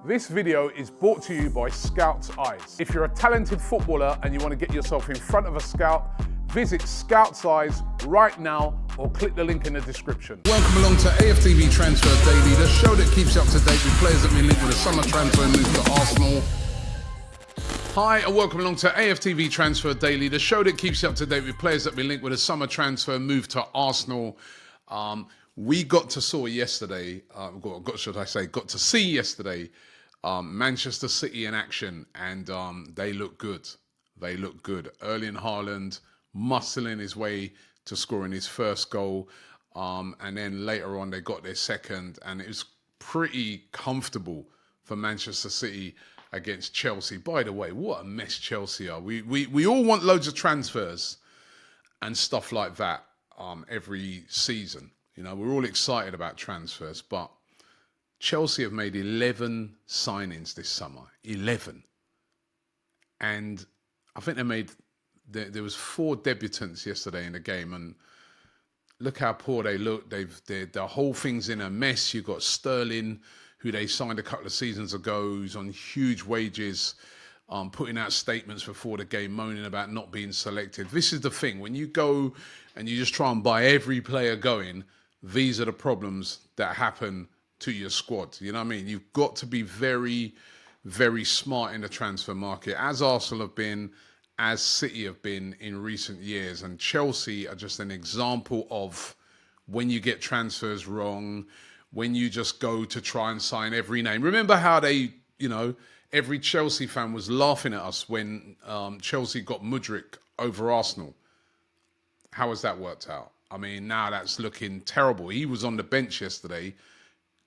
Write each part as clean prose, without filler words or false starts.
This video is brought to you by Scout's Eyes. If you're a talented footballer and you want to get yourself in front of a scout, visit Scout's Eyes right now or click the link in the description. Welcome along to AFTV Transfer Daily, the show that keeps you up to date with players that been linked with a summer transfer move to Arsenal. Hi and welcome along to AFTV Transfer Daily, the show that keeps you up to date with players that been linked with a summer transfer move to Arsenal. We got to see yesterday, got to see yesterday Manchester City in action, and they look good. They look good. Erling Haaland muscling his way to scoring his first goal, and then later on they got their second, and it was pretty comfortable for Manchester City against Chelsea. By the way, what a mess Chelsea are. We all want loads of transfers and stuff like that every season. You know, we're all excited about transfers, but Chelsea have made 11 signings this summer. 11. And I think there was 4 debutants yesterday in the game, and look how poor they look. The whole thing's in a mess. You've got Sterling, who they signed a couple of seasons ago, who's on huge wages, putting out statements before the game, moaning about not being selected. This is the thing. When you go and you just try and buy every player going, these are the problems that happen to your squad. You know what I mean? You've got to be very, very smart in the transfer market, as Arsenal have been, as City have been in recent years. And Chelsea are just an example of when you get transfers wrong, when you just go to try and sign every name. Remember how every Chelsea fan was laughing at us when Chelsea got Mudryk over Arsenal. How has that worked out? I mean, now that's looking terrible. He was on the bench yesterday,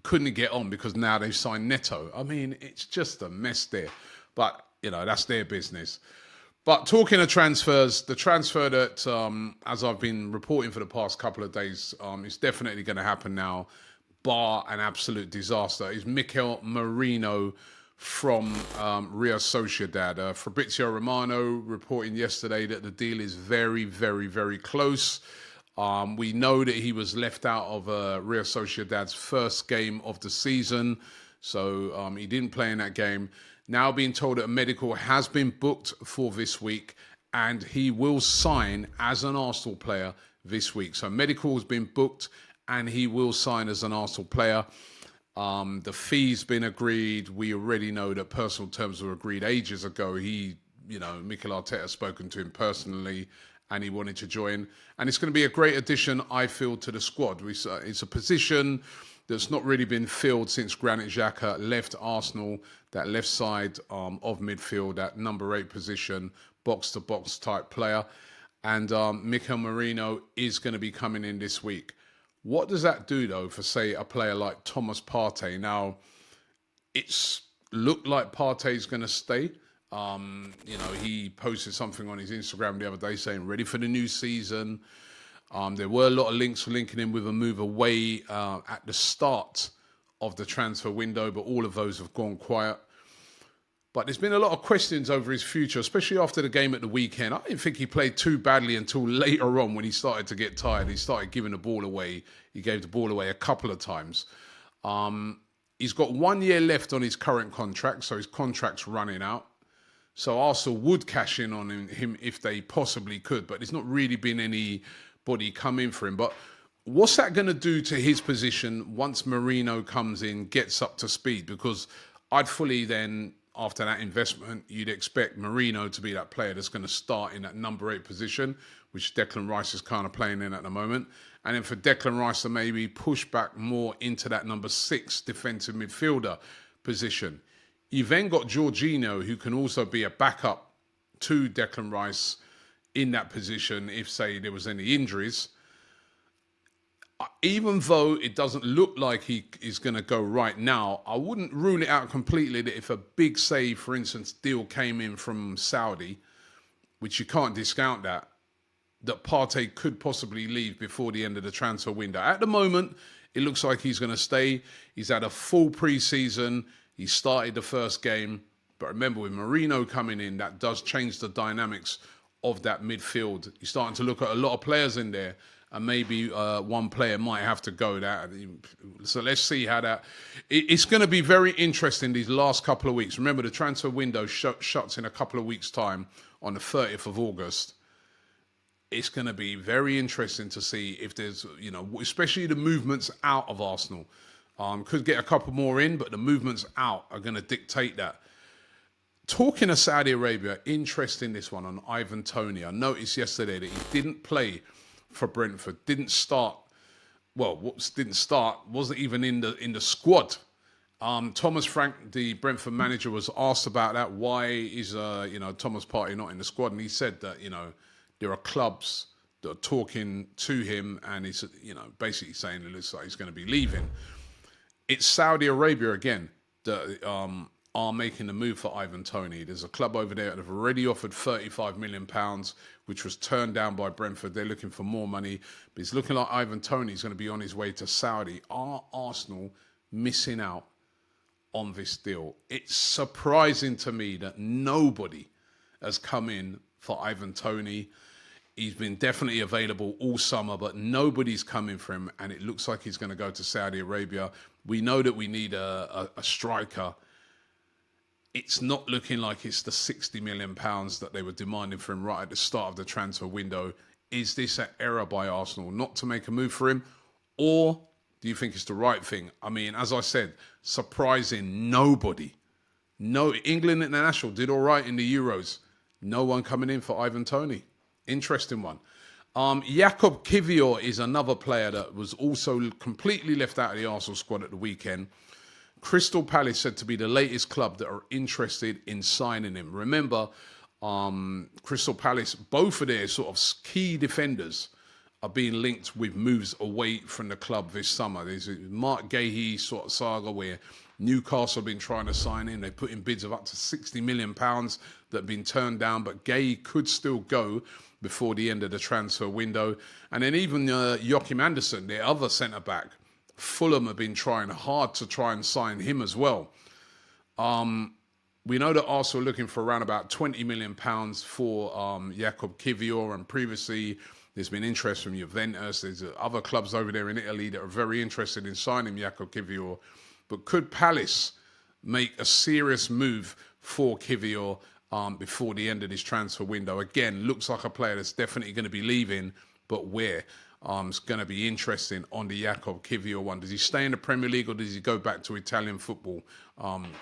couldn't get on because now they've signed Neto. I mean, it's just a mess there. But, that's their business. But talking of transfers, the transfer that, as I've been reporting for the past couple of days, is definitely going to happen now, bar an absolute disaster, is Mikel Merino from Real Sociedad. Fabrizio Romano reporting yesterday that the deal is very, very, very close. We know that he was left out of Real Sociedad's first game of the season, so he didn't play in that game. Now being told that a medical has been booked for this week, and he will sign as an Arsenal player this week. So medical has been booked, and he will sign as an Arsenal player. The fee's been agreed. We already know that personal terms were agreed ages ago. Mikel Arteta has spoken to him personally, and he wanted to join. And it's going to be a great addition, I feel, to the squad. It's a position that's not really been filled since Granit Xhaka left Arsenal, that left side of midfield, that number 8 position, box-to-box type player. And Mikel Merino is going to be coming in this week. What does that do, though, for, say, a player like Tomas Partey? Now, it's looked like Partey's going to stay. He posted something on his Instagram the other day saying, ready for the new season. There were a lot of links linking him with a move away at the start of the transfer window, but all of those have gone quiet. But there's been a lot of questions over his future, especially after the game at the weekend. I didn't think he played too badly until later on when he started to get tired. He started giving the ball away. He gave the ball away a couple of times. He's got 1 year left on his current contract, so his contract's running out. So Arsenal would cash in on him if they possibly could, but there's not really been anybody come in for him. But what's that going to do to his position once Merino comes in, gets up to speed? Because I'd fully then, after that investment, you'd expect Merino to be that player that's going to start in that number 8 position, which Declan Rice is kind of playing in at the moment. And then for Declan Rice to maybe push back more into that number 6 defensive midfielder position. You've then got Jorginho, who can also be a backup to Declan Rice in that position if, say, there was any injuries. Even though it doesn't look like he is going to go right now, I wouldn't rule it out completely that if a big save, for instance, deal came in from Saudi, which you can't discount that Partey could possibly leave before the end of the transfer window. At the moment, it looks like he's going to stay. He's had a full pre-season. He started the first game. But remember, with Merino coming in, that does change the dynamics of that midfield. You're starting to look at a lot of players in there and maybe one player might have to go. So let's see how that. It's going to be very interesting these last couple of weeks. Remember, the transfer window shuts in a couple of weeks' time on the 30th of August. It's going to be very interesting to see if there's, especially the movements out of Arsenal. Could get a couple more in, but the movements out are going to dictate that. Talking of Saudi Arabia, interesting this one on Ivan Toney. I noticed yesterday that he didn't play for Brentford, didn't start, wasn't even in the squad. Thomas Frank, the Brentford manager, was asked about that. Why is Tomas Partey not in the squad? And he said that there are clubs that are talking to him, and he's basically saying it looks like he's going to be leaving. It's Saudi Arabia again that are making the move for Ivan Toney. There's a club over there that have already offered £35 million, which was turned down by Brentford. They're looking for more money, but it's looking like Ivan Toney is going to be on his way to Saudi. Are Arsenal missing out on this deal? It's surprising to me that nobody has come in for Ivan Toney. He's been definitely available all summer, but nobody's coming for him, and it looks like he's going to go to Saudi Arabia. We know that we need a striker. It's not looking like it's the £60 million that they were demanding for him right at the start of the transfer window. Is this an error by Arsenal not to make a move for him? Or do you think it's the right thing? I mean, as I said, surprising nobody. No, England International did all right in the Euros. No one coming in for Ivan Toney. Interesting one. Jakub Kiwior is another player that was also completely left out of the Arsenal squad at the weekend. Crystal Palace said to be the latest club that are interested in signing him. Remember, Crystal Palace, both of their sort of key defenders are being linked with moves away from the club this summer. There's a Mark Gahey sort of saga where Newcastle have been trying to sign him. They put in bids of up to £60 million that have been turned down, but Gahey could still go before the end of the transfer window. And then even Joachim Andersen, their other centre-back, Fulham have been trying hard to try and sign him as well. We know that Arsenal are looking for around about £20 million for Jakub Kiwior, and previously there's been interest from Juventus. There's other clubs over there in Italy that are very interested in signing Jakub Kiwior. But could Palace make a serious move for Kiwior before the end of this transfer window? Again, looks like a player that's definitely going to be leaving, but where? It's going to be interesting on the Jakub Kiwior one. Does he stay in the Premier League or does he go back to Italian football?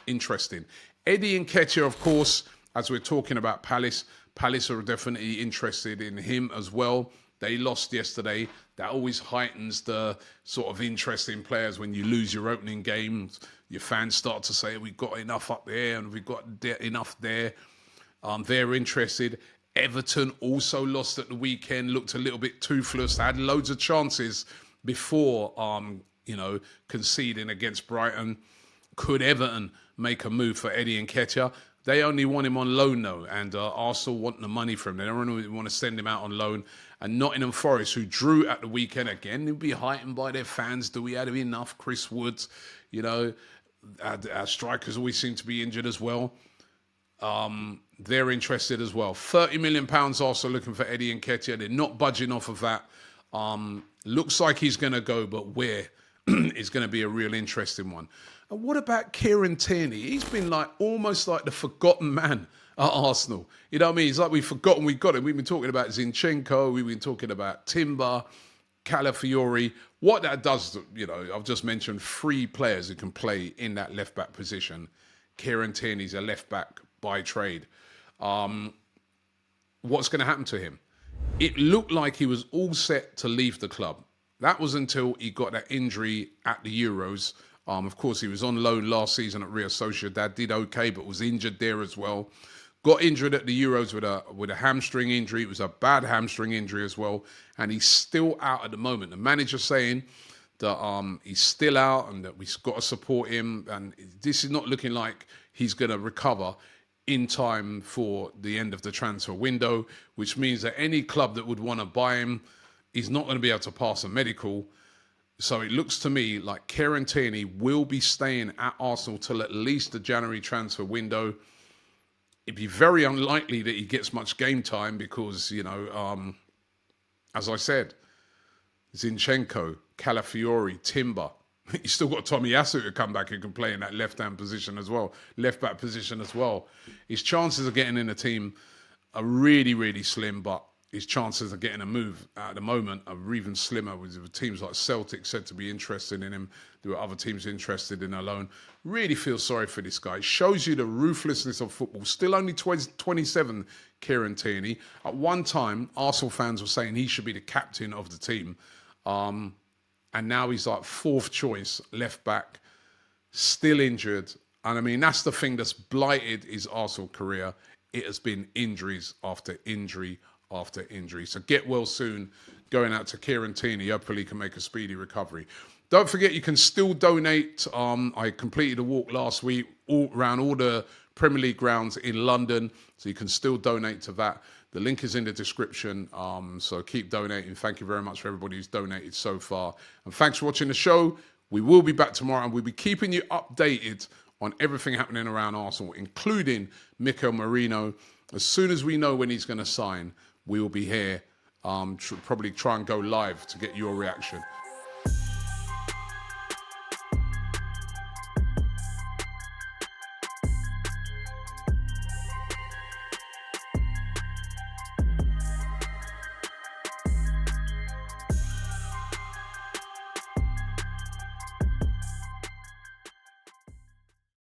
Interesting. Eddie Nketiah, of course, as we're talking about Palace are definitely interested in him as well. They lost yesterday. That always heightens the sort of interest in players when you lose your opening games. Your fans start to say, we've got enough up there and we've got enough there. They're interested. Everton also lost at the weekend, looked a little bit toothless, had loads of chances before, conceding against Brighton. Could Everton make a move for Eddie Nketiah? They only want him on loan, though, and Arsenal want the money from him. They don't really want to send him out on loan. And Nottingham Forest, who drew at the weekend again, they'll be heightened by their fans. Do we have enough? Chris Woods, our strikers always seem to be injured as well. They're interested as well. £30 million also looking for Eddie Nketiah. They're not budging off of that. Looks like he's going to go, but where is going to be a real interesting one. And what about Kieran Tierney? He's been almost like the forgotten man at Arsenal. You know what I mean? It's like we've forgotten we got him. We've been talking about Zinchenko. We've been talking about Timber, Calafiori. What that does, I've just mentioned 3 players who can play in that left-back position. Kieran Tierney's a left-back by trade. What's going to happen to him? It looked like he was all set to leave the club. That was until he got that injury at the Euros. Of course, he was on loan last season at Real Sociedad, did okay, but was injured there as well. Got injured at the Euros with a hamstring injury. It was a bad hamstring injury as well, and he's still out at the moment. The manager's saying that he's still out and that we've got to support him, and this is not looking like he's going to recover in time for the end of the transfer window, which means that any club that would want to buy him is not going to be able to pass a medical. So it looks to me like Kieran Tierney will be staying at Arsenal till at least the January transfer window. It'd be very unlikely that he gets much game time because, as I said, Zinchenko, Calafiori, Timber. You still got Tomiyasu to come back who can play in that left-hand position as well, left-back position as well. His chances of getting in the team are really, really slim, but his chances of getting a move at the moment are even slimmer, with teams like Celtic said to be interested in him. There were other teams interested in a loan. Really feel sorry for this guy. It shows you the ruthlessness of football. Still only 27, Kieran Tierney. At one time, Arsenal fans were saying he should be the captain of the team. And now he's like fourth choice, left back, still injured. And I mean, that's the thing that's blighted his Arsenal career. It has been injuries after injury after injury. So get well soon. Going out to Kieran Tierney. Hopefully he can make a speedy recovery. Don't forget, you can still donate. I completed a walk last week around all the Premier League grounds in London. So you can still donate to that. The link is in the description, so keep donating. Thank you very much for everybody who's donated so far. And thanks for watching the show. We will be back tomorrow, and we'll be keeping you updated on everything happening around Arsenal, including Mikel Merino. As soon as we know when he's going to sign, we will be here. Probably try and go live to get your reaction.